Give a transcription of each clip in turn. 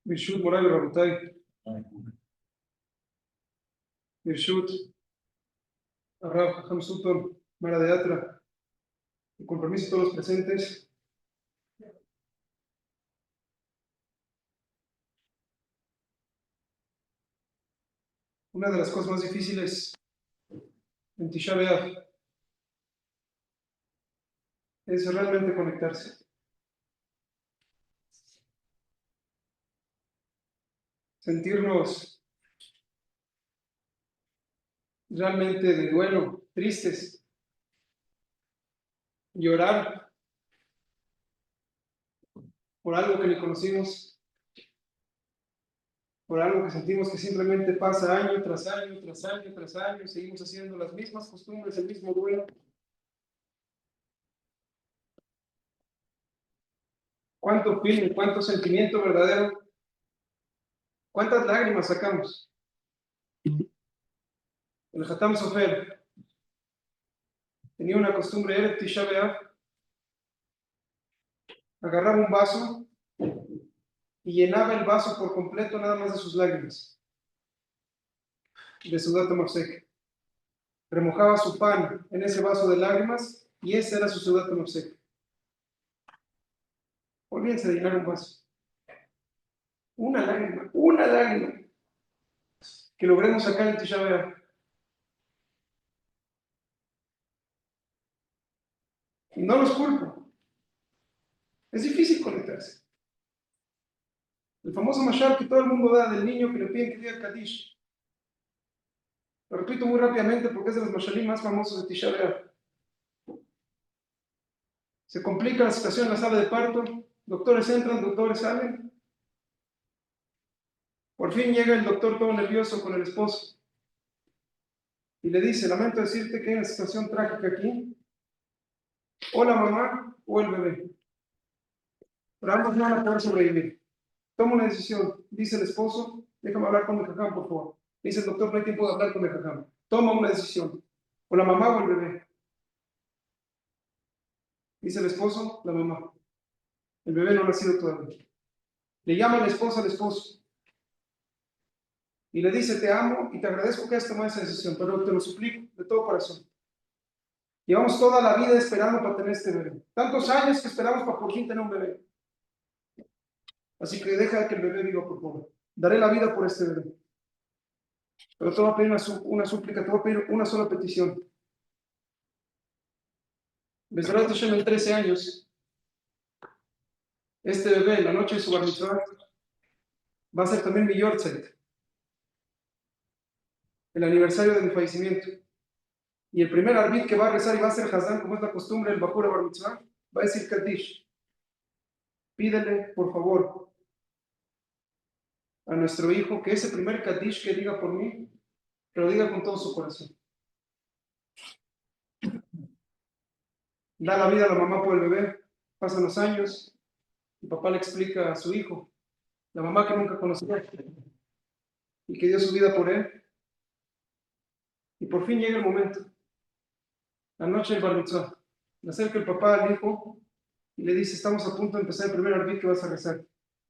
Birshut Moray Rabotay, Birshut Arrab Jajam Sultan Mara de Atra, y con permiso de todos los presentes. Una de las cosas más difíciles en Tisha B'Av es realmente conectarse. Sentirnos realmente de duelo, tristes, llorar por algo que ni conocimos, por algo que sentimos que simplemente pasa año tras año, tras año, tras año, seguimos haciendo las mismas costumbres, el mismo duelo. ¿Cuánto feeling, cuánto sentimiento verdadero? ¿Cuántas lágrimas sacamos? El Hatam Sofer tenía una costumbre, Erev Tisha B'Av, agarraba un vaso y llenaba el vaso por completo nada más de sus lágrimas, de su Seudat HaMafsek. Remojaba su pan en ese vaso de lágrimas y ese era su Seudat HaMafsek. Olvídense de llenar un vaso. Una lágrima que logremos sacar en Tisha B'Av. Y no los culpo. Es difícil conectarse. El famoso mashal que todo el mundo da del niño que le piden que diga Kaddish. Lo repito muy rápidamente porque es de los mashalim más famosos de Tisha B'Av. Se complica la situación en la sala de parto. Doctores entran, doctores salen. Por fin llega el doctor todo nervioso con el esposo. Y le dice, lamento decirte que hay una situación trágica aquí. O la mamá o el bebé. Pero ambos no van a poder sobrevivir. Toma una decisión. Dice el esposo, déjame hablar con el jajam, por favor. Dice el doctor, no hay tiempo de hablar con el jajam. Toma una decisión. O la mamá o el bebé. Dice el esposo, la mamá. El bebé no ha nacido todavía. Le llama la esposa al esposo. Y le dice, te amo y te agradezco que hayas tomado esa decisión, pero te lo suplico de todo corazón. Llevamos toda la vida esperando para tener este bebé. Tantos años que esperamos para por fin tener un bebé. Así que deja que el bebé viva, por favor. Daré la vida por este bebé. Pero te voy a pedir una súplica, te voy a pedir una sola petición. Besrat Hashem en 13 años, este bebé, en la noche de su bar mitzvah, va a ser también mi yortzeit, el aniversario de mi fallecimiento. Y el primer arbit que va a rezar y va a hacer Hazán, como es la costumbre del Bajura bar mitzvah, va a decir Kaddish. Pídele, por favor, a nuestro hijo que ese primer Kaddish que diga por mí, que lo diga con todo su corazón. Da la vida a la mamá por el bebé, pasan los años, y papá le explica a su hijo, la mamá que nunca conoció, y que dio su vida por él. Y por fin llega el momento, la noche del bar mitzvah. Le acerca el papá al hijo y le dice, estamos a punto de empezar el primer arbit que vas a rezar.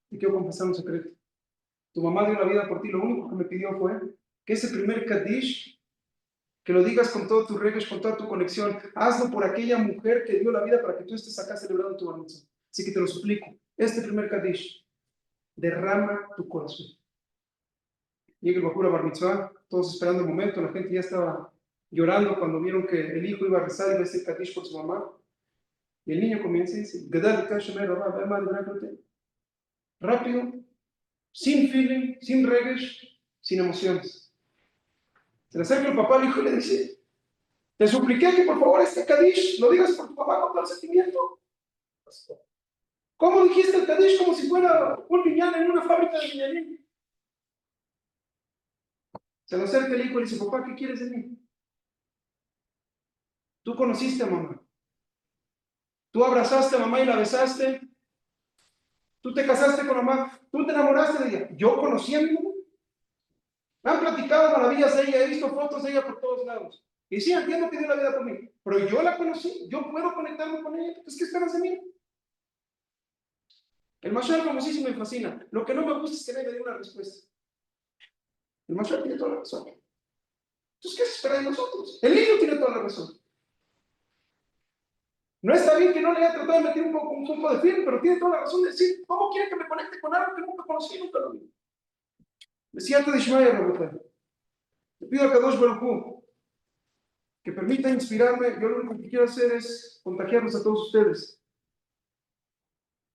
Te quiero confesar un secreto. Tu mamá dio la vida por ti, lo único que me pidió fue que ese primer Kaddish, que lo digas con todo tu reggae, con toda tu conexión, hazlo por aquella mujer que dio la vida para que tú estés acá celebrando tu bar mitzvah. Así que te lo suplico, este primer Kaddish, derrama tu corazón. Llega el Bajura bar mitzvah, todos esperando el momento, la gente ya estaba llorando cuando vieron que el hijo iba a rezar y iba a decir Kaddish por su mamá. Y el niño comienza y dice, rápido, sin feeling, sin reggae, sin emociones. Se le acerca el papá al hijo y le dice, te supliqué que por favor este Kaddish lo digas por tu papá con todo el sentimiento. ¿Cómo dijiste el Kaddish como si fuera un niñán en una fábrica de niñanín? Se le acerca el hijo y le dice, papá, ¿qué quieres de mí? Tú conociste a mamá. Tú abrazaste a mamá y la besaste. Tú te casaste con mamá. Tú te enamoraste de ella. Yo conocí a mi mamá. Me han platicado maravillas de ella. He visto fotos de ella por todos lados. Y sí, entiendo que dio la vida por mí. Pero yo la conocí. Yo puedo conectarme con ella. Entonces, ¿qué esperas de mí? El mashal famosísimo me fascina. Lo que no me gusta es que nadie me dé una respuesta. El mashal tiene toda la razón. Entonces, ¿qué se espera de nosotros? El niño tiene toda la razón. No está bien que no le haya tratado de meter un poco de film, pero tiene toda la razón de decir, ¿cómo quiere que me conecte con algo que nunca conocí, nunca lo vi? Decía antes de Ishmael, Rabotai, le pido a Kadosh Baruj Hu que permita inspirarme. Yo lo único que quiero hacer es contagiarnos a todos ustedes.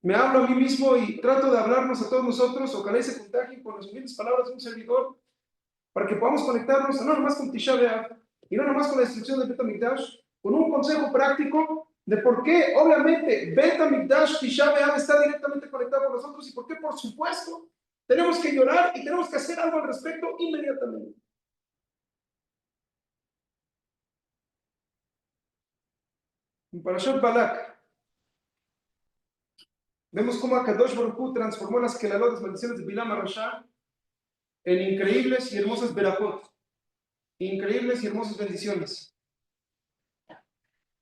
Me hablo a mí mismo y trato de hablarnos a todos nosotros, ojalá y se contagien con las humildes palabras de un servidor, para que podamos conectarnos no nomás con Tisha B'Av y no nomás con la destrucción del Bet HaMikdash, con un consejo práctico de por qué, obviamente, Bet HaMikdash, Tisha B'Av está directamente conectado con nosotros y por qué, por supuesto, tenemos que llorar y tenemos que hacer algo al respecto inmediatamente. En Parashat Balak, vemos cómo Akadosh Baruj Hu transformó las kelalot, las maldiciones de Bilam Rasha, en increíbles y hermosas berajot, increíbles y hermosas bendiciones.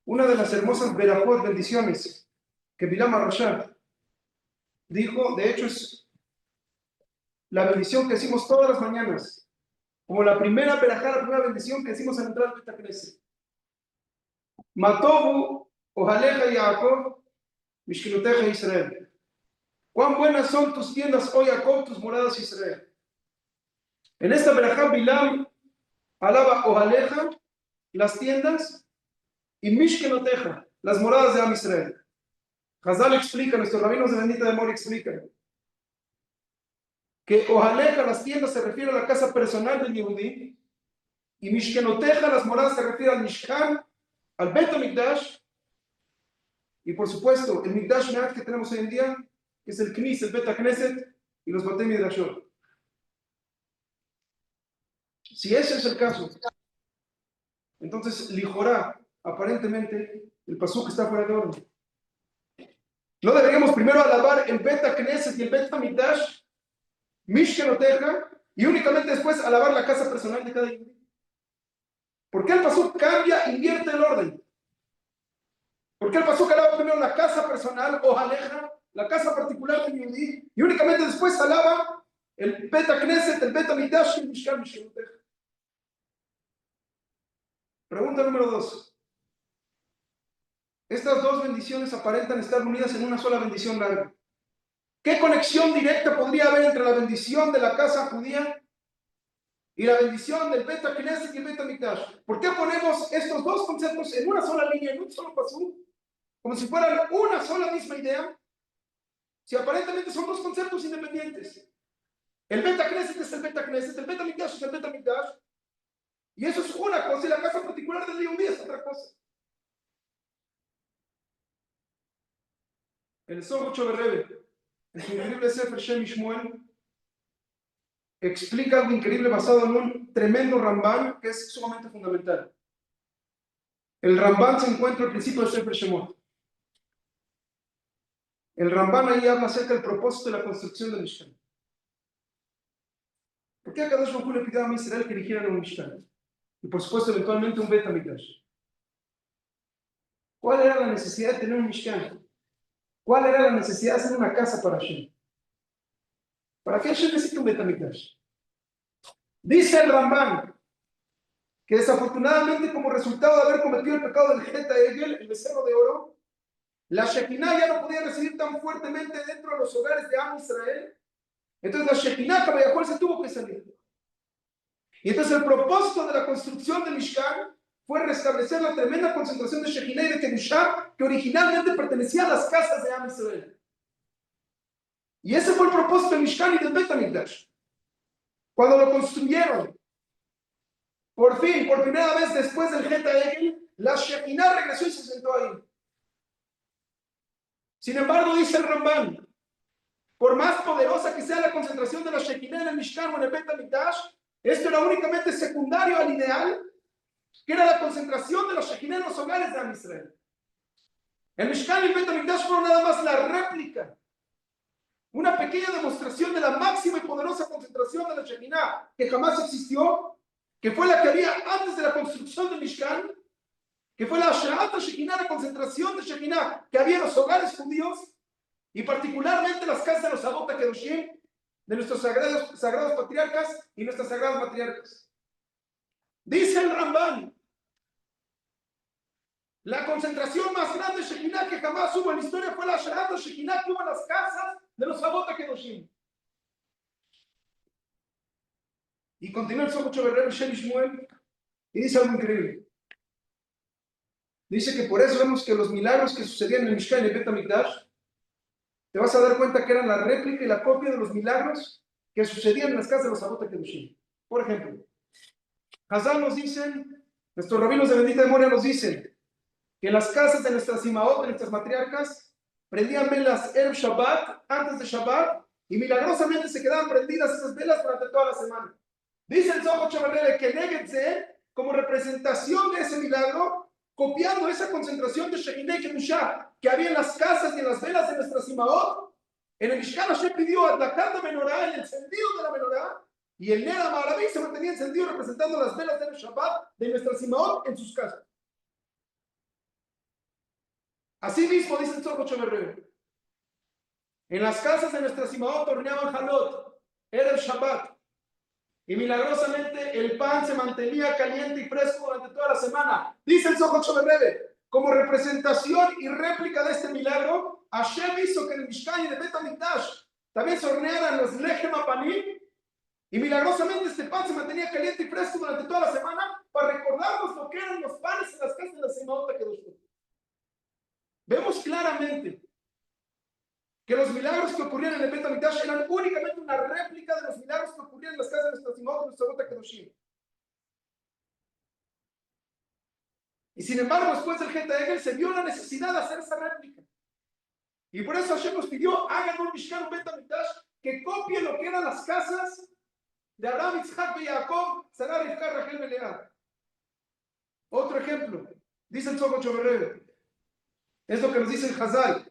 Una de las hermosas berajot, bendiciones, que Bilam Rasha dijo, de hecho es la bendición que decimos todas las mañanas, como la primera berajá, la primera bendición que decimos al entrar al Bet HaKnesset. Matobu, ojaleja Yaakov, mishkiloteja Israel. Cuán buenas son tus tiendas, oh Jacob, tus moradas Israel. En esta berajá Bilam alaba ojaleja, las tiendas, y mishkiloteja, las moradas de Am Israel. Hazal explica, nuestros rabinos de bendita memoria explican, que ojaleja, las tiendas, se refiere a la casa personal del Yehudí, y mishkenoteja, las moradas, se refiere al Mishkan, al Bet HaMikdash, y por supuesto, el Mikdash Me'at que tenemos hoy en día, que es el Knis, el Bet HaKnesset y los Batei Midrashot. Si ese es el caso, entonces, lijorá, aparentemente, el pasuk está fuera de orden. ¿No deberíamos primero alabar el Bet HaKnesset y el Bet HaMikdash, Mishkenoteja, y únicamente después alabar la casa personal de cada uno? ¿Por qué el pasuk cambia, invierte el orden? ¿Por qué el pasuk alaba primero la casa personal o aleja, la casa particular del Yehudí, y únicamente después alaba el Bet HaKnesset, el Bet HaMikdash y el Mishkan Mishkenoteja? Pregunta número 2. Estas dos bendiciones aparentan estar unidas en una sola bendición larga. ¿Qué conexión directa podría haber entre la bendición de la casa judía y la bendición del Bet HaKnesset y el Bet HaMikdash? ¿Por qué ponemos estos dos conceptos en una sola línea, en un solo pasú, como si fueran una sola misma idea, si aparentemente son dos conceptos independientes? El Bet HaKnesset es el Bet HaKnesset, el Bet HaMikdash es el Bet HaMikdash, y eso es una cosa, y la casa particular del Yehudí es otra cosa. El Zohar Rebbe, en su increíble Sefer Shem Shmuel, explica algo increíble basado en un tremendo Ramban que es sumamente fundamental. El Ramban se encuentra al principio del Sefer Shemot. El Ramban ahí habla acerca del propósito de la construcción del Mishkan. ¿Por qué a Kadosh Baruj Hu le pidió a Israel que erigieran un Mishkan? Y por supuesto, eventualmente un Bet HaMikdash. ¿Cuál era la necesidad de tener un Mishkan? ¿Cuál era la necesidad de hacer una casa para Hashem? ¿Para qué Hashem necesita un Bet HaMikdash? Dice el Ramban que desafortunadamente, como resultado de haber cometido el pecado del Jeta Egel, el becerro de oro, la Shekinah ya no podía residir tan fuertemente dentro de los hogares de Am Israel. Entonces la Shekinah Kabayahol se tuvo que salir. Y entonces el propósito de la construcción del Mishkan fue restablecer la tremenda concentración de Shekinah y de Kedushá que originalmente pertenecía a las casas de Am Israel. Y ese fue el propósito del Mishkan y del Bet HaMikdash. Cuando lo construyeron, por fin, por primera vez después del Jeta Egel, la Shekinah regresó y se sentó ahí. Sin embargo, dice el Ramban, por más poderosa que sea la concentración de la Shekinah en el Mishkan o en el Bet HaMikdash, esto era únicamente secundario al ideal, que era la concentración de la Shekinah en los hogares de Am Israel. El Mishkan y el Bet HaMikdash fueron nada más la réplica, una pequeña demostración de la máxima y poderosa concentración de la Shekinah que jamás existió, que fue la que había antes de la construcción del Mishkan, que fue la Shekinah, la concentración de Shekinah que había en los hogares judíos, y particularmente las casas de los Avot HaKedoshim, de nuestros sagrados patriarcas y nuestras sagradas matriarcas. Dice el Ramban, la concentración más grande de Shekinah que jamás hubo en la historia fue la Shekinah Shekinah que hubo en las casas de los Avot HaKedoshim. Y continúa el Zohar Choverreb Shel Shmuel y dice algo increíble. Dice que por eso vemos que los milagros que sucedían en el Mishkan y el Bet HaMikdash, te vas a dar cuenta que eran la réplica y la copia de los milagros que sucedían en las casas de los Avot HaKedoshim. Por ejemplo, Hazal nos dicen, nuestros rabinos de bendita memoria nos dicen, que en las casas de nuestras imaot, de nuestras matriarcas, prendían velas Erev Shabbat, antes de Shabbat, y milagrosamente se quedaban prendidas esas velas durante toda la semana. Dice el Zohar Choverreb que Negetze, como representación de ese milagro, copiando esa concentración de Shekinah y Kedushá que había en las casas y en las velas de nuestras imaot, en el Mishkan Hashem pidió Adlakat Menorá, el encendido de la menorá, y el Ner HaMa'araví se mantenía encendido representando las velas del Shabbat de nuestras imaot en sus casas. Así mismo dice el Zohar Choverreb, en las casas de nuestras imaot horneaban halot, era el Shabbat, y milagrosamente el pan se mantenía caliente y fresco durante toda la semana. Dice el Zohar Choverreb, como representación y réplica de este milagro, Hashem hizo que en el Mishkan y en el Bet HaMikdash también se hornearan los Lechem HaPanim, y milagrosamente este pan se mantenía caliente y fresco durante toda la semana para recordarnos lo que eran los panes en las casas de la Imaot HaKedoshim. Vemos claramente que los milagros que ocurrían en el Bet HaMikdash eran únicamente una réplica de los milagros que ocurrían en las casas de nuestras Imaot y nuestros Bet HaKedoshim. Y sin embargo, después del Geta Egel se vio la necesidad de hacer esa réplica. Y por eso Hashem nos pidió, hagan un Mishkan, un Bet HaMikdash, que copie lo que eran las casas de Abraham, Isaac y Jacob, Sarah, Rivka, Rachel, Lea. Otro ejemplo, dice el Zohar Choverreb, es lo que nos dice el Hazal,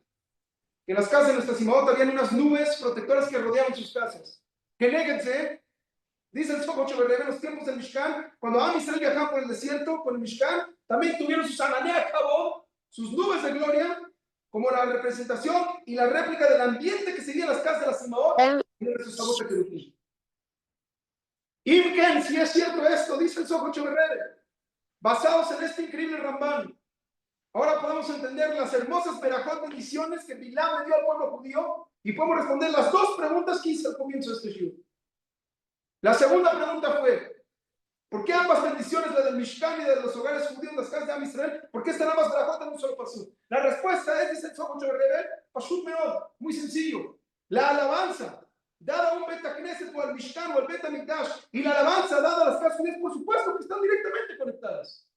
que en las casas de nuestras imaot habían unas nubes protectoras que rodeaban sus casas. Que néguense, dice el Zohar Choverreb, en los tiempos del Mishkan, cuando Am Israel viajaban por el desierto con el Mishkan, también tuvieron sus ananea Kabod, sus nubes de gloria, como la representación y la réplica del ambiente que seguía en las casas de las imaot y de nuestros Avot HaKedoshim. Imken, si es cierto esto, dice el Zohar Choverreb, basados en este increíble Ramban, ahora podemos entender las hermosas verajot bendiciones que Bilam le dio al pueblo judío y podemos responder las dos preguntas que hice al comienzo de este shiur. La segunda pregunta fue, ¿por qué ambas bendiciones, la del Mishkan y de los hogares judíos, las casas de Am Israel, por qué están ambas verajot en un solo pasú? La respuesta es, dice el Zohar Choverreb, pashut meod, muy sencillo, la alabanza dada a un Bet HaKnesset o al Mishkan o al Bet HaMikdash y la alabanza dada a las casas judías, por supuesto que están directamente conectadas.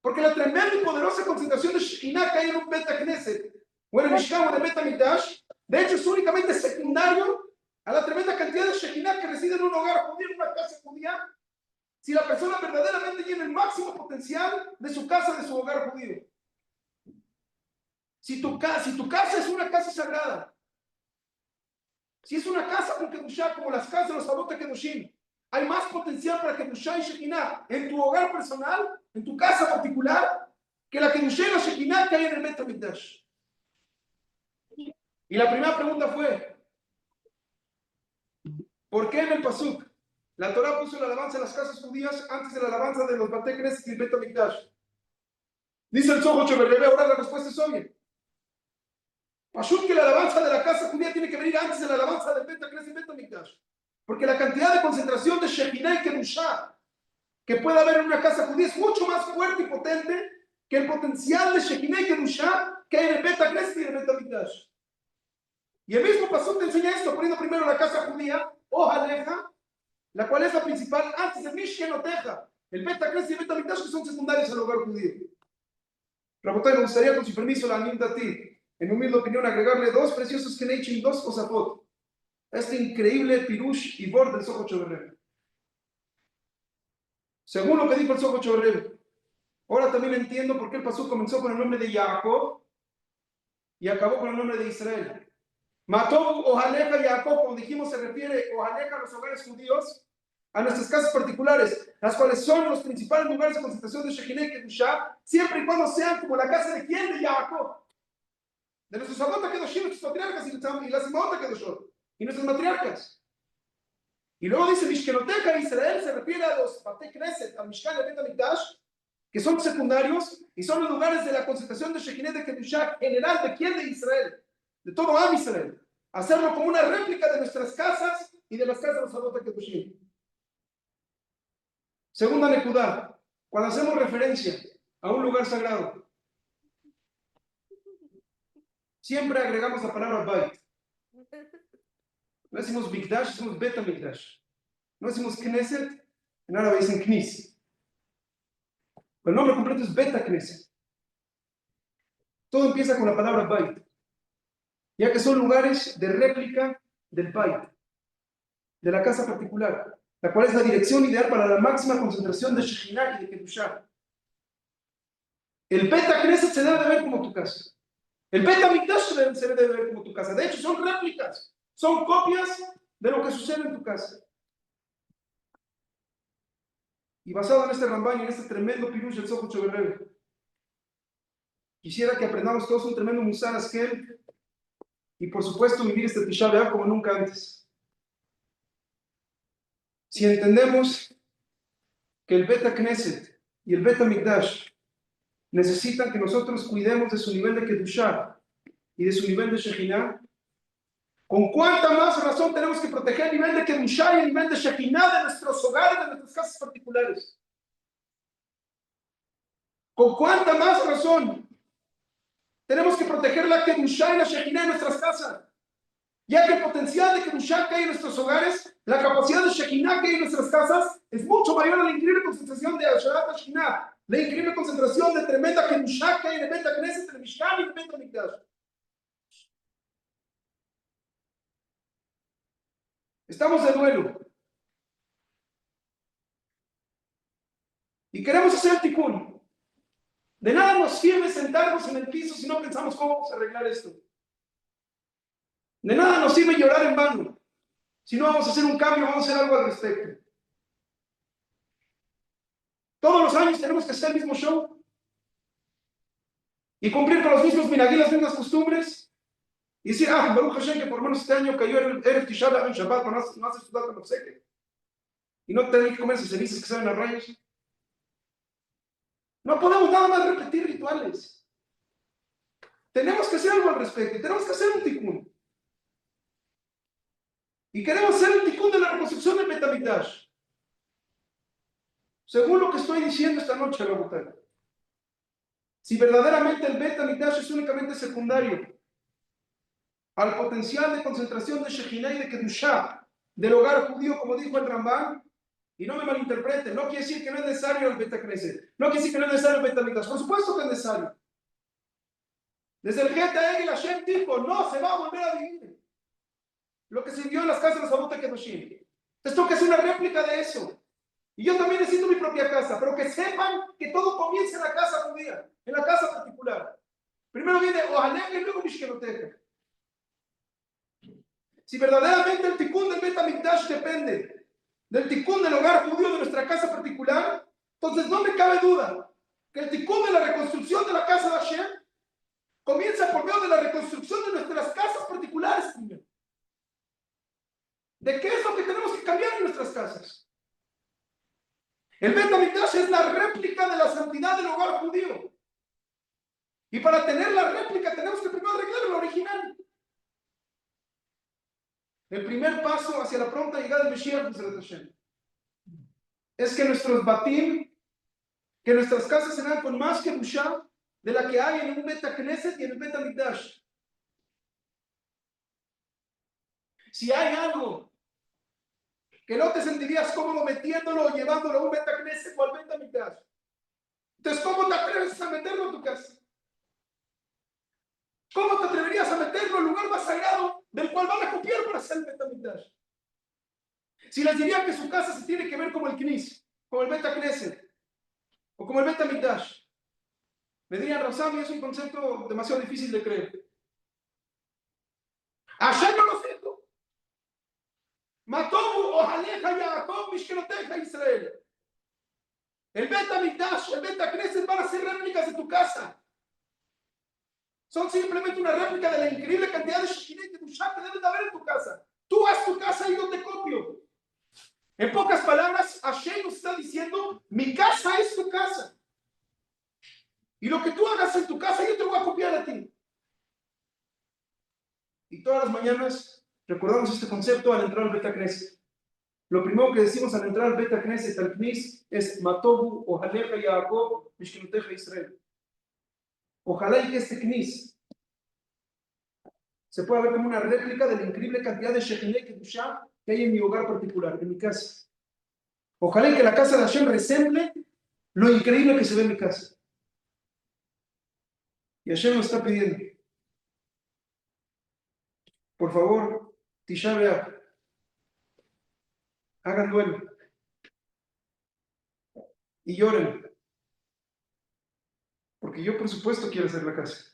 Porque la tremenda y poderosa concentración de Shekinah que hay en un Bet HaKnesset o en el Mishkan o en el Bet HaMikdash, de hecho es únicamente secundario a la tremenda cantidad de Shekinah que reside en un hogar judío, en una casa judía, si la persona verdaderamente tiene el máximo potencial de su casa, de su hogar judío. Si tu casa es una casa sagrada, si es una casa con Kedushá, como las casas de los Avot HaKedoshim, hay más potencial para Kedushá y Shekinah en tu hogar personal, en tu casa particular, que la Kedushá y la Shekinah que hay en el Bet HaMikdash. Y la primera pregunta fue, ¿por qué en el Pasuk la Torah puso la alabanza en las casas judías antes de la alabanza de los Batei Knesset y el Bet HaMikdash? Dice el Zohar Choverreb, ahora la respuesta es obvia. Pashut que la alabanza de la casa judía tiene que venir antes de la alabanza del Bet HaKnesset y Bet HaMikdash. Porque la cantidad de concentración de Shekinah y Kedushá que puede haber en una casa judía es mucho más fuerte y potente que el potencial de Shekinah y Kedushá que hay en el Bet HaKnesset y en el Bet HaMikdash. Y el mismo Pasuk te enseña esto, poniendo primero la casa judía, Ojaleja, la cual es la principal, antes de Mishkenoteja, el Bet HaKnesset y el Bet HaMikdash, que son secundarios al hogar judío. Rabotay, me gustaría, con su permiso, la Nimdati, en humilde opinión, agregarle dos preciosos Keneichim, dos Osafot, este increíble Pirush y Bord del Zohar Choverreb. Según lo que dijo el Zohar Choverreb, ahora también entiendo por qué el pasú comenzó con el nombre de Jacob y acabó con el nombre de Israel. Mató Ojaleja y Jacob, como dijimos, se refiere Ojaleja a los hogares judíos, a nuestras casas particulares, las cuales son los principales lugares de concentración de Shekinah y Kedushá, siempre y cuando sean como la casa de quién, de Jacob. de nuestros Avot Kedoshim, nuestros patriarcas y las Imot Kedoshot, y nuestras matriarcas. Y luego dice, Mishkenoteca Israel se refiere a los Bate Knesset, al Mishkan y al Bet HaMikdash, que son secundarios y son los lugares de la concentración de Shekinah de Kedushá general. ¿De quién? De Israel, de todo Am Israel. Hacerlo como una réplica de nuestras casas y de las casas de los Avot Kedoshim. Segunda Nekudá, cuando hacemos referencia a un lugar sagrado, siempre agregamos la palabra Bait. No decimos Mikdash, decimos Bet HaMikdash. No decimos Knesset, en árabe dicen Knis. El nombre completo es Bet HaKnesset. Todo empieza con la palabra Bait, ya que son lugares de réplica del Bait, de la casa particular, la cual es la dirección ideal para la máxima concentración de Shekhinah y de Kedushá. El Bet HaKnesset se debe de ver como tu casa. El Bet HaMikdash se debe de ver como tu casa. De hecho, son réplicas, son copias de lo que sucede en tu casa. Y basado en este Ramban y en este tremendo pirush del Zohar Choverrebe, quisiera que aprendamos todos un tremendo Musar Askel y por supuesto vivir este Tisha B'Av como nunca antes. Si entendemos que el Bet HaKnesset y el Bet HaMikdash necesitan que nosotros cuidemos de su nivel de Kedushá y de su nivel de Shekhinah, ¿con cuánta más razón tenemos que proteger el nivel de Kedushá y el nivel de Shekhinah de nuestros hogares, de nuestras casas particulares? ¿Con cuánta más razón tenemos que proteger la Kedushá y la Shekhinah en nuestras casas? Ya que el potencial de Kedushá que hay en nuestros hogares, la capacidad de Shekhinah que hay en nuestras casas, es mucho mayor a la increíble concentración de Asherat Shekhinah, la increíble concentración de tremenda Kedushá que hay en el Bet HaKnesset, en el Mishkan y en el Bet HaMikdash. Estamos de duelo y queremos hacer el tikkun. De nada nos sirve sentarnos en el piso si no pensamos cómo vamos a arreglar esto. De nada nos sirve llorar en vano si no vamos a hacer un cambio, vamos a hacer algo al respecto. Todos los años tenemos que hacer el mismo show y cumplir con los mismos minagí, las mismas costumbres y decir, Baruch Hashem, que por lo menos este año cayó el Erev Tisha B'Av en Shabbat, no hace su dato en obsequio y no tener que comer esas cenizas que saben a rayos. No podemos nada más repetir rituales. Tenemos que hacer algo al respecto y tenemos que hacer un tikkun. Y queremos hacer el tikkun de la reconstrucción del Bet HaMikdash. Según lo que estoy diciendo esta noche, Rabotay, si verdaderamente el Bet HaMikdash es únicamente secundario al potencial de concentración de Shekhinah y de Kedushá del hogar judío, como dijo el Ramban, y no me malinterpreten, no quiere decir que no es necesario el Bet HaKnesset, no quiere decir que no es necesario el Bet HaMikdash, por supuesto que es necesario. Desde el Geta Egel Hashem dijo, no se va a volver a vivir lo que se vivió en las casas de los Avot Kedoshim. Entonces tengo que hacer una réplica de eso. Y yo también necesito mi propia casa, pero que sepan que todo comienza en la casa judía, en la casa particular. Primero viene Ohalech y luego Mishkenoteca. Si verdaderamente el tikkun del Bet HaMikdash depende del tikkun del hogar judío de nuestra casa particular, entonces no me cabe duda que el tikkun de la reconstrucción de la casa de Hashem comienza por medio de la reconstrucción de nuestras casas particulares primero. ¿De qué es lo que tenemos que cambiar en nuestras casas? El Bet HaMikdash es la réplica de la santidad del hogar judío. Y para tener la réplica tenemos que primero arreglar el original. El primer paso hacia la pronta llegada del Mesías es que nuestros batim, que nuestras casas serán con más Kedushá de la que hay en un Bet HaKnesset y en el Bet HaMikdash. Si hay algo que no te sentirías cómodo metiéndolo o llevándolo a un Bet HaKnesset o al Bet HaMikdash, entonces ¿cómo te atreves a meterlo a tu casa? ¿Cómo te atreverías a meterlo al lugar más sagrado del cual van a copiar para hacer el Bet HaMikdash? Si les diría que su casa se tiene que ver como el Knis, como el Bet HaKnesset o como el Bet HaMikdash, me dirían, Rosami, es un concepto demasiado difícil de creer. Allá no lo siento. Matobu, Ojaleja, Yaakov, Mishkenoteja, Israel. El Bet HaMikdash, el Bet HaKnesset van a ser réplicas de tu casa. Son simplemente una réplica de la increíble cantidad de Shekinah y Kedushá que debes de haber en tu casa. Tú haz tu casa y yo te copio. En pocas palabras, Hashem nos está diciendo, mi casa es tu casa. Y lo que tú hagas en tu casa, yo te voy a copiar a ti. Y todas las mañanas recordamos este concepto al entrar al Beta Knesset. Lo primero que decimos al entrar al Beta Knesset, al Knis, es Matobu, Ojaleja Yaakov, Mishkinuteja Israel. Ojalá y que este Knis se pueda ver como una réplica de la increíble cantidad de Shekinah y Kedushá que hay en mi hogar particular, en mi casa. Ojalá y que la casa de Hashem resemble lo increíble que se ve en mi casa. Y Hashem nos está pidiendo, por favor, Tisha B'Av, hagan duelo y lloren, porque yo por supuesto quiero hacer la casa.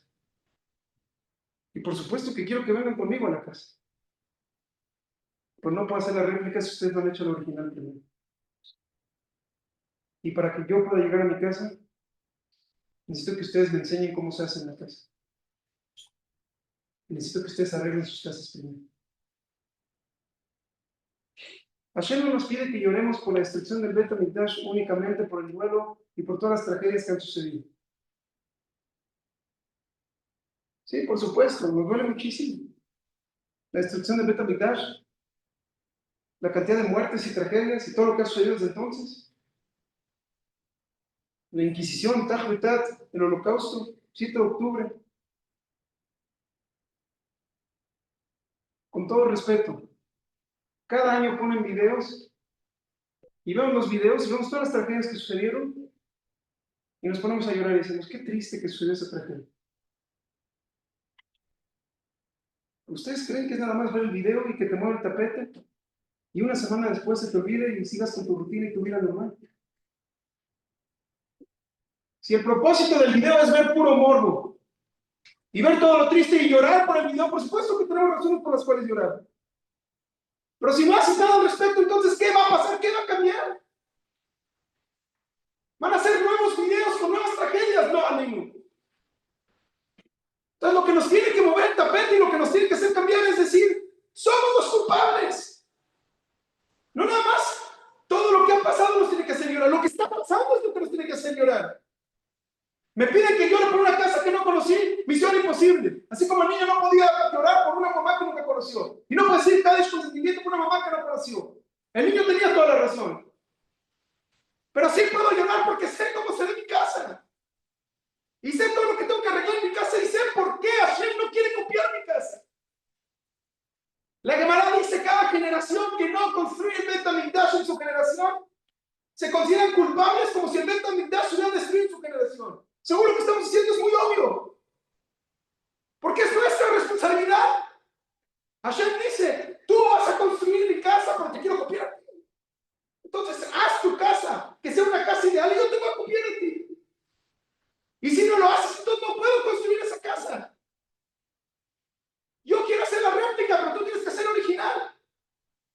Y por supuesto que quiero que vengan conmigo a la casa. Pues no puedo hacer la réplica si ustedes no han hecho la original primero. Y para que yo pueda llegar a mi casa, necesito que ustedes me enseñen cómo se hace en la casa. Necesito que ustedes arreglen sus casas primero. Hashem no nos pide que lloremos por la destrucción del Bet HaMikdash únicamente por el duelo y por todas las tragedias que han sucedido. Sí, por supuesto, nos duele muchísimo. La destrucción del Bet HaMikdash, la cantidad de muertes y tragedias y todo lo que ha sucedido desde entonces. La Inquisición, Taj Betat, el Holocausto, 7 de octubre. Con todo respeto, cada año ponen videos y vemos los videos y vemos todas las tragedias que sucedieron y nos ponemos a llorar y decimos, qué triste que sucedió esa tragedia. ¿Ustedes creen que es nada más ver el video y que te mueve el tapete y una semana después se te olvide y sigas con tu rutina y tu vida normal? Si el propósito del video es ver puro morbo y ver todo lo triste y llorar por el video, por supuesto que tenemos razones por las cuales llorar. Pero si no haces nada al respecto, entonces, ¿qué va a pasar? ¿Qué va a cambiar? ¿Van a hacer nuevos videos con nuevas tragedias? No, amigo. Entonces, lo que nos tiene que mover el tapete y lo que nos tiene que hacer cambiar es decir, somos los culpables. No nada más. Todo lo que ha pasado nos tiene que hacer llorar. Lo que está pasando es lo que nos tiene que hacer llorar. Me piden que llore por una casa que no conocí, misión imposible. Así como el niño no podía llorar por una mamá que nunca conoció. Y no puede decir cada consentimiento por una mamá que no conoció. El niño tenía toda la razón. Pero sí puedo llorar porque sé cómo se ve mi casa. Y sé todo lo que tengo que arreglar en mi casa y sé por qué Hashem no quiere copiar mi casa. La Gemara dice cada generación que no construye el Bet HaMikdash en su generación se consideran culpables como si el Bet HaMikdash hubiera destruido en su generación. Seguro que estamos diciendo es muy obvio. Porque es nuestra responsabilidad. Hashem dice, tú vas a construir mi casa, pero te quiero copiar a ti. Entonces, haz tu casa, que sea una casa ideal y yo te voy a copiar a ti. Y si no lo haces, entonces no puedo construir esa casa. Yo quiero hacer la réplica, pero tú tienes que hacer original.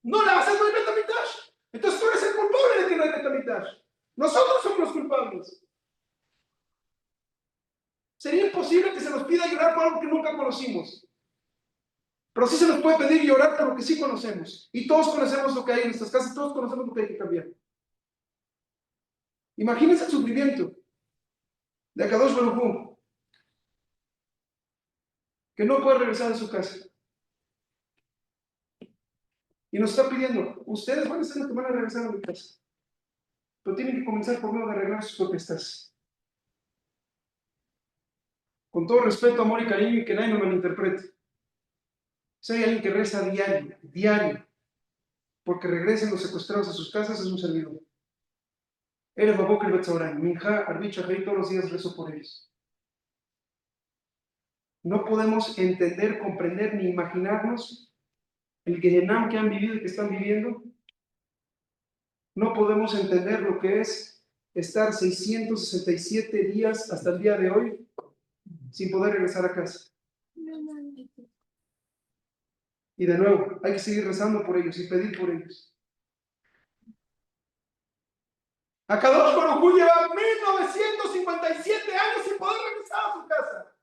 No la haces, no hay Bet HaMikdash. Entonces tú eres el culpable de que no hay Bet HaMikdash. Nosotros somos los culpables. Sería imposible que se nos pida llorar por algo que nunca conocimos. Pero sí se nos puede pedir llorar por lo que sí conocemos. Y todos conocemos lo que hay en nuestras casas, todos conocemos lo que hay que cambiar. Imagínense el sufrimiento de Akadosh Baruj Hu, que no puede regresar a su casa. Y nos está pidiendo, ustedes van a ser los que van a regresar a mi casa. Pero tienen que comenzar por medio de arreglar sus protestas. Con todo respeto, amor y cariño, y que nadie me malinterprete. Si hay alguien que reza diario, porque regresen los secuestrados a sus casas, es un servidor. Eres Babok el Betzaorán, Minja, Arbit, Shacharit, todos los días rezo por ellos. No podemos entender, comprender ni imaginarnos el Gehenam que han vivido y que están viviendo. No podemos entender lo que es estar 667 días hasta el día de hoy sin poder regresar a casa. Y de nuevo, hay que seguir rezando por ellos y pedir por ellos. Akadosh Baruj Hu lleva 1957 años sin poder regresar a su casa.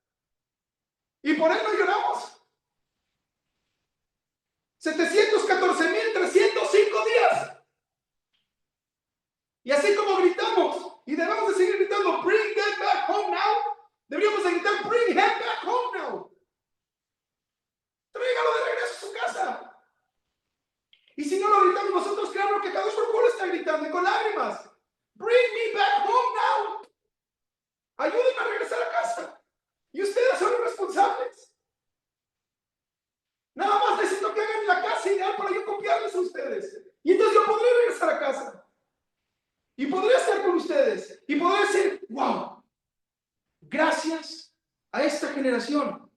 Gracias a esta generación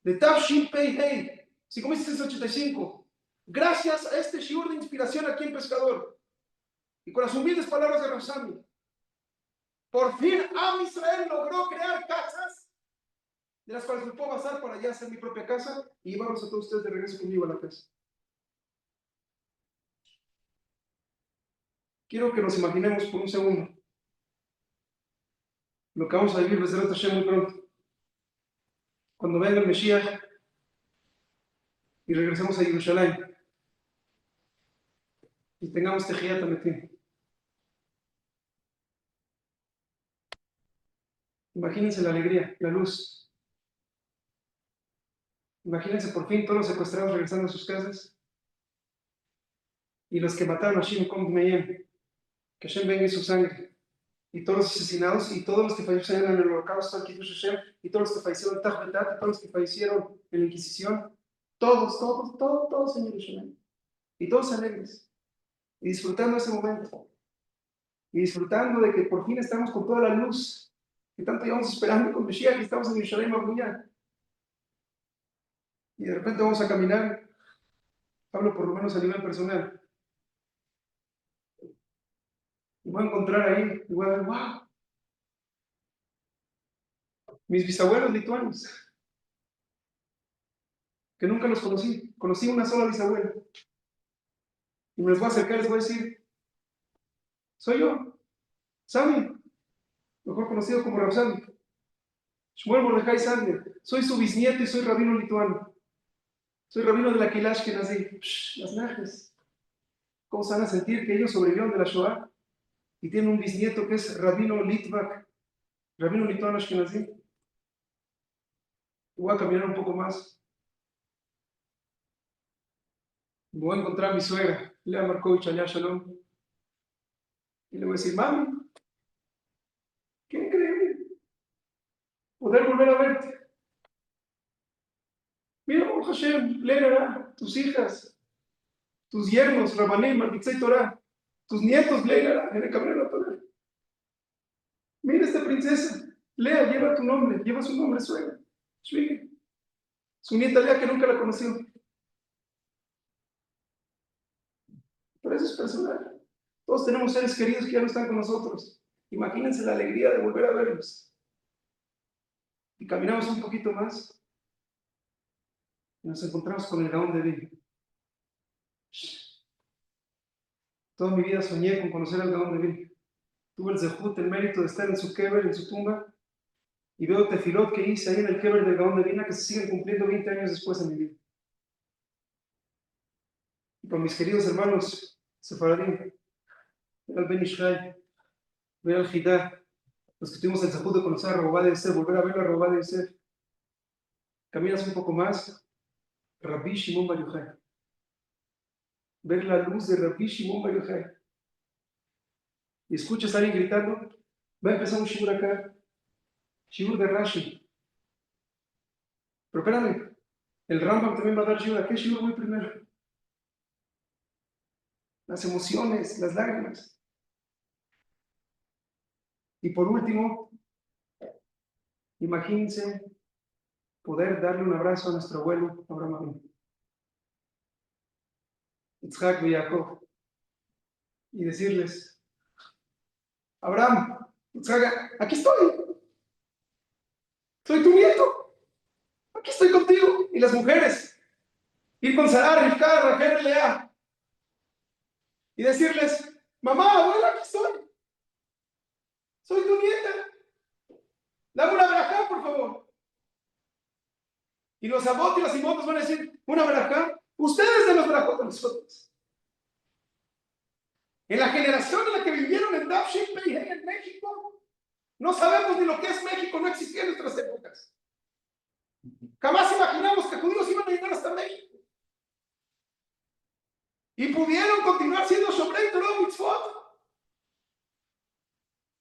de Tafshin Pei Hei, 5685, gracias a este shiur de inspiración aquí en Pescador, y con las humildes palabras de Rosami, por fin Am Israel logró crear casas de las cuales me puedo basar para ya hacer mi propia casa y llevarlos a todos ustedes de regreso conmigo a la casa. Quiero que nos imaginemos por un segundo lo que vamos a vivir desde Bezrat Hashem muy pronto. Cuando venga el Mesías y regresemos a Jerusalén y tengamos Tejiyat Ametim. Imagínense la alegría, la luz. Imagínense por fin todos los secuestrados regresando a sus casas y los que mataron a Shimon Kom Meyem, que Hashem venga en su sangre, y todos los asesinados y todos los que fallecieron en el holocausto al Kiddush Hashem y todos los que fallecieron en Tajbetat y todos los que fallecieron en la Inquisición, todos en Jerusalén, y todos alegres y disfrutando ese momento y disfrutando de que por fin estamos con toda la luz que tanto llevamos esperando con Mesías, que estamos en Jerusalén Mabuya, y de repente vamos a caminar. Hablo por lo menos a nivel personal, y voy a encontrar ahí y voy a ver, wow, mis bisabuelos lituanos, que nunca los conocí una sola bisabuela, y me les voy a acercar y les voy a decir, soy yo, Sami, mejor conocido como Rapsami, Shmuel Mordejai Sander, soy su bisnieto y soy rabino lituano, soy rabino de la Kilash que nací. Las najes, ¿cómo se van a sentir que ellos sobrevivieron de la Shoah y tienen un bisnieto que es rabino Litvak, rabino lituano Ashkenazi? Voy a caminar un poco más, voy a encontrar a mi suegra, Lea Markovich, allá Shalom, y le voy a decir, mami, qué increíble poder volver a verte. Mira, Baruch Hashem, Lea, tus hijas, tus yernos, Rabanim, Marditzei Torah, tus nietos, Lea, en el camino de la Torah. Mira esta princesa, Lea, lleva tu nombre, lleva su nombre, suegra, Shvige. Su nieta Lea que nunca la conoció. Pero eso es personal. Todos tenemos seres queridos que ya no están con nosotros. Imagínense la alegría de volver a verlos. Y caminamos un poquito más y nos encontramos con el Gaón de Vilna. Toda mi vida soñé con conocer al Gaón de Vilna. Tuve el zehut, el mérito de estar en su kever, en su tumba, y veo tefilot que hice ahí en el kever del Gaón de Vilna que se siguen cumpliendo 20 años después en mi vida. Y con mis queridos hermanos sefaradí, ver al Ben Ishai, ver al Hidá, los que tuvimos el zehut de conocer a Rabobá de Yosef, volver a ver a Rabobá de Yosef. Caminas un poco más, Rabbi Shimon Bar Yochai, ver la luz de Rabbi Shimon Bar Yochai, y escuchas a alguien gritando, va a empezar un shiur acá, shiur de Rashi. Pero espérame, el Rambam también va a dar shiur. ¿A qué shiur voy primero? Las emociones, las lágrimas. Y por último, imagínense poder darle un abrazo a nuestro abuelo Abraham Avinu, Yitzhak y Jacob, y decirles, Abraham, Yitzhak, aquí estoy, soy tu nieto, aquí estoy contigo. Y las mujeres, ir con Sarah, Rivka, Rachel, Lea, y decirles, mamá, abuela, aquí estoy, soy tu nieta, dame una verajá, por favor. Y los abot y las imotos van a decir, una verajá, ustedes de los verajot de nosotros. En la generación en la que vivieron en Tafshin Pei Hei en México, no sabemos ni lo que es México, no existía en nuestras épocas. Jamás imaginamos que judíos iban a llegar hasta México. Y pudieron continuar siendo Shobrei Torah Mitzvot.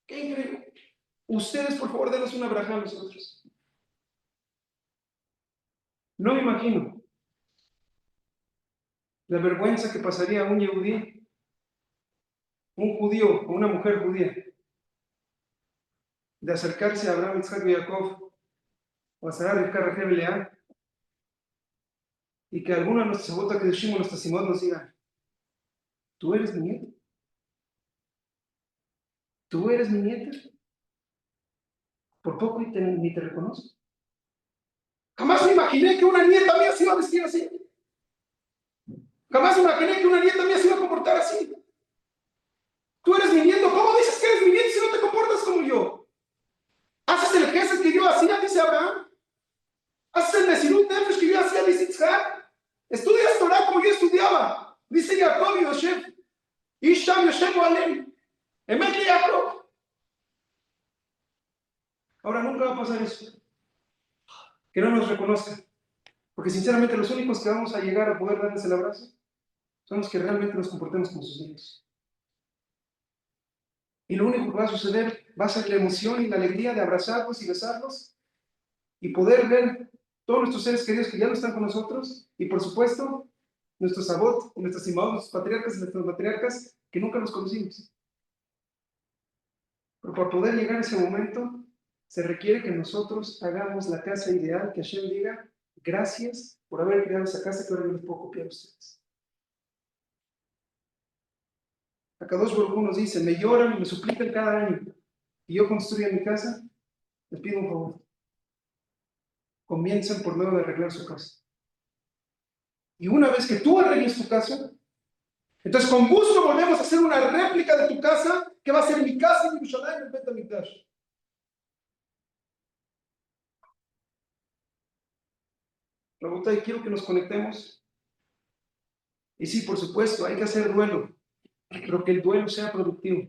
¡Qué increíble! Ustedes, por favor, denos una braja a nosotros. No me imagino la vergüenza que pasaría a un yehudí, un judío o una mujer judía, de acercarse a Abraham, Isaac y Jacob, o a Sarah, Rivka, Rachel y Lea, y que alguno de nuestros abuelos que decimos, nuestros simón nos diga, ¿tú eres mi nieto? ¿Tú eres mi nieta? Por poco y ni te reconozco. Jamás me imaginé que una nieta mía se iba a vestir así. Jamás me imaginé que una nieta mía se iba a comportar así. Tú eres mi nieto. ¿Cómo dices que eres mi nieto si no te comportas como yo? Haces el gesto que yo hacía, dice Abraham. Haces el Mesirut Nefesh que yo hacía, dice Isaac. Estudias Torah como yo estudiaba. Dice Jacob y Yosef. Isham Yosef Alem. Emet de Jacob. Ahora nunca va a pasar eso. Que no nos reconozcan. Porque sinceramente los únicos que vamos a llegar a poder darles el abrazo son los que realmente nos comportemos como sus hijos. Y lo único que va a suceder va a ser la emoción y la alegría de abrazarlos y besarlos y poder ver todos nuestros seres queridos que ya no están con nosotros y por supuesto nuestros abot, nuestros imados, nuestros patriarcas y nuestras matriarcas que nunca los conocimos. Pero para poder llegar a ese momento se requiere que nosotros hagamos la casa ideal, que Hashem diga gracias por haber creado esa casa que ahora yo les puedo copiar a ustedes. Akadosh Baruj Hu nos dice, me lloran y me suplican cada año y yo construya mi casa, les pido un favor. Comiencen por medio de arreglar su casa. Y una vez que tú arregles tu casa, entonces con gusto volvemos a hacer una réplica de tu casa, que va a ser mi casa en Yerushalayim, el Bet HaMikdash. Rabotay, quiero que nos conectemos. Y sí, por supuesto, hay que hacer duelo, pero que el duelo sea productivo.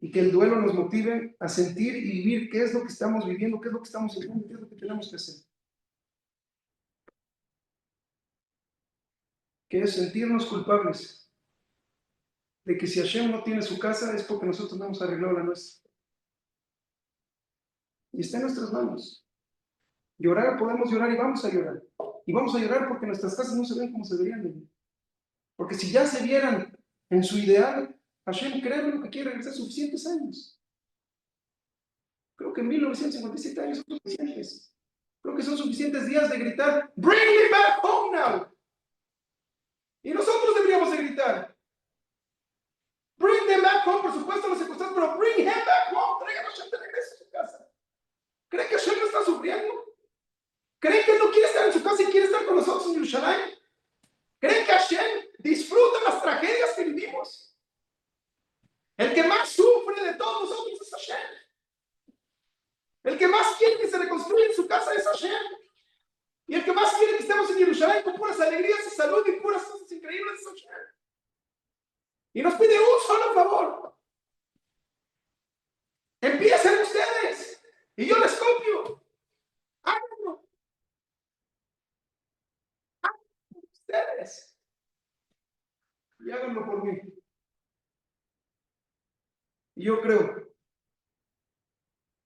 Y que el duelo nos motive a sentir y vivir qué es lo que estamos viviendo, qué es lo que estamos sintiendo, qué es lo que tenemos que hacer. Que es sentirnos culpables de que si Hashem no tiene su casa es porque nosotros no hemos arreglado la nuestra. Y está en nuestras manos. Llorar, podemos llorar y vamos a llorar. Y vamos a llorar porque nuestras casas no se ven como se deberían de ver. Porque si ya se vieran en su ideal, Hashem cree lo que quiere regresar suficientes años. Creo que en 1957 años son suficientes. Creo que son suficientes días de gritar, "Bring me back home now". Y nosotros deberíamos de gritar, "Bring them back home", por supuesto los secuestrados, pero "Bring him back home", traigan a Hashem de regreso a su casa. ¿Creen que Hashem no está sufriendo? ¿Creen que él no quiere estar en su casa y quiere estar con nosotros en Yerushalayim? ¿Creen que Hashem disfruta las tragedias que vivimos? El que más sufre de todos nosotros es Hashem. El que más quiere que se reconstruya en su casa es Hashem. Y el que más quiere que estemos en Yerushalayim con puras alegrías y salud y puras cosas increíbles es Hashem. Y nos pide un solo favor. Empiecen ustedes y yo les copio. Háganlo. Háganlo ustedes. Y háganlo por mí. Y yo creo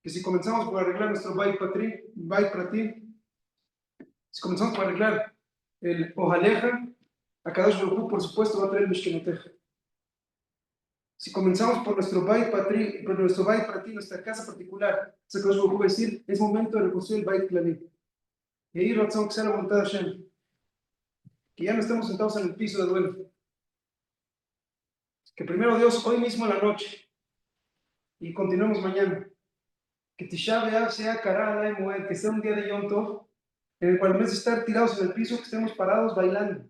que si comenzamos por arreglar nuestro Bait Prati, si comenzamos por arreglar el Ojaleja, Akadosh Baruj Hu, por supuesto, va a traer el Mishkeneteja. Si comenzamos por nuestro Bait Prati, nuestra casa particular, Akadosh Baruj Hu va a decir, es momento de reconstruir el Bait Klali. Y ahí razón que sea la voluntad de Hashem. Que ya no estemos sentados en el piso de duelo. Que primero Dios, hoy mismo en la noche, y continuemos mañana. Que Tisha B'Av sea Kara Alay Moed, que sea un día de Yom Tov, en el cual en vez de estar tirados en el piso, que estemos parados bailando.